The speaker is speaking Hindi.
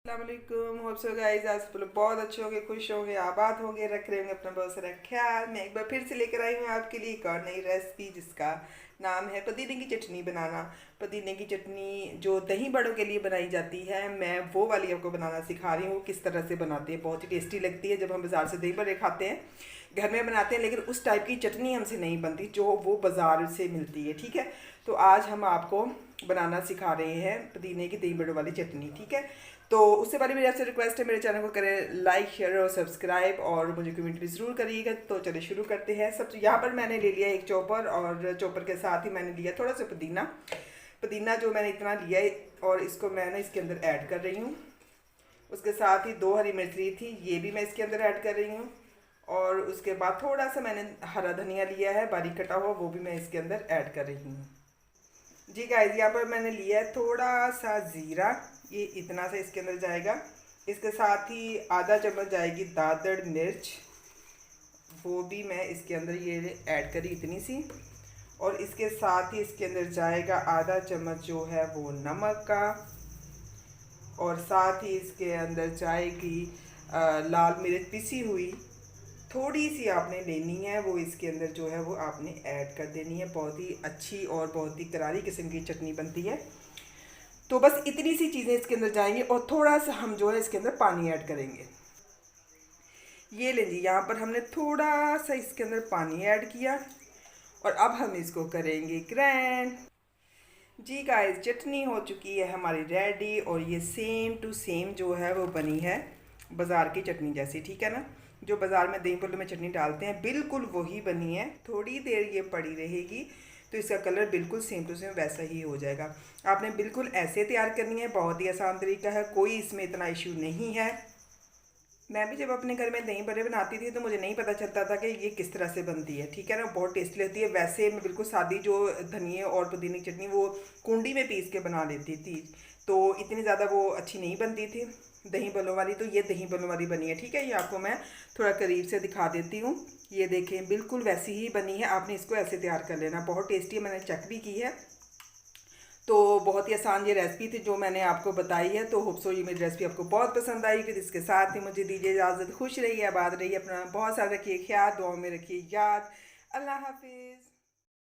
अस्सलामुअलैकुम। होप सो गाइस आज सब लोग बहुत अच्छे होंगे, खुश होंगे, आबाद होंगे, रख रहे होंगे अपना बहुत सारा ख्याल। मैं एक बार फिर से लेकर आई हूँ आपके लिए एक और नई रेसिपी जिसका नाम है पुदीने की चटनी बनाना। पुदीने की चटनी जो दही बड़ों के लिए बनाई जाती है, मैं वो वाली आपको बनाना सिखा रही हूँ। वो किस तरह से बनाते हैं, बहुत ही टेस्टी लगती है। जब हम बाज़ार से दही बड़े खाते हैं, घर में बनाते हैं, लेकिन उस टाइप की चटनी हमसे नहीं बनती जो वो बाज़ार से मिलती है। ठीक है, तो आज हम आपको बनाना सिखा रहे हैं पुदीने की दही बड़ों वाली चटनी। ठीक है, तो उससे पहले मेरी आपसे रिक्वेस्ट है, मेरे चैनल को करें लाइक, शेयर और सब्सक्राइब, और मुझे कमेंट भी ज़रूर करिएगा। तो चलिए शुरू करते हैं। सब यहाँ पर मैंने ले लिया एक चॉपर, और चॉपर के साथ ही मैंने लिया थोड़ा सा पुदीना। पुदीना जो मैंने इतना लिया है, और इसको मैं इसके अंदर ऐड कर रही हूँ। उसके साथ ही 2 हरी मिर्च ली थी, ये भी मैं इसके अंदर ऐड कर रही हूँ। और उसके बाद थोड़ा सा मैंने हरा धनिया लिया है बारीक कटा हुआ, वो भी मैं इसके अंदर ऐड कर रही हूँ। जी गाइस, यहाँ पर मैंने लिया है थोड़ा सा ज़ीरा, ये इतना सा इसके अंदर जाएगा। इसके साथ ही आधा चम्मच जाएगी दादड़ मिर्च, वो भी मैं इसके अंदर ये ऐड करी इतनी सी। और इसके साथ ही इसके अंदर जाएगा आधा चम्मच जो है वो नमक का। और साथ ही इसके अंदर जाएगी लाल मिर्च पिसी हुई, थोड़ी सी आपने लेनी है, वो इसके अंदर जो है वो आपने ऐड कर देनी है। बहुत ही अच्छी और बहुत ही करारी किस्म की चटनी बनती है। तो बस इतनी सी चीज़ें इसके अंदर जाएंगी, और थोड़ा सा हम जो है इसके अंदर पानी ऐड करेंगे। ये लें जी, यहाँ पर हमने थोड़ा सा इसके अंदर पानी ऐड किया, और अब हम इसको करेंगे ग्राइंड। जी गाइस, चटनी हो चुकी है हमारी रेडी, और ये सेम टू सेम जो है वो बनी है बाज़ार की चटनी जैसी। ठीक है ना, जो बाज़ार में दही पुल्ले में चटनी डालते हैं बिल्कुल वही बनी है। थोड़ी देर ये पड़ी रहेगी तो इसका कलर बिल्कुल सेम टू सेम वैसा ही हो जाएगा। आपने बिल्कुल ऐसे तैयार करनी है, बहुत ही आसान तरीका है, कोई इसमें इतना इशू नहीं है। मैं भी जब अपने घर में दही बड़े बनाती थी तो मुझे नहीं पता चलता था कि ये किस तरह से बनती है। ठीक है ना, बहुत टेस्टी लगती है। वैसे मैं बिल्कुल सादी जो धनिए और पुदीने की चटनी वो कुंडी में पीस के बना लेती थी, तो इतनी ज़्यादा वो अच्छी नहीं बनती थी दही बलों वाली। तो ये दही बलों वाली बनी है। ठीक है, ये आपको मैं थोड़ा करीब से दिखा देती हूँ। ये देखें, बिल्कुल वैसी ही बनी है। आपने इसको ऐसे तैयार कर लेना, बहुत टेस्टी है, मैंने चेक भी की है। तो बहुत ही आसान ये रेसिपी थी जो मैंने आपको बताई है। तो होप सो ये मेरी रेसिपी आपको बहुत पसंद आई। फिर इसके साथ ही मुझे दीजिए इजाज़त। खुश रहिए, आबाद रहिए, अपना बहुत सारा रखिए ख्याल, दुआओं में रखिए याद। अल्लाह हाफिज़।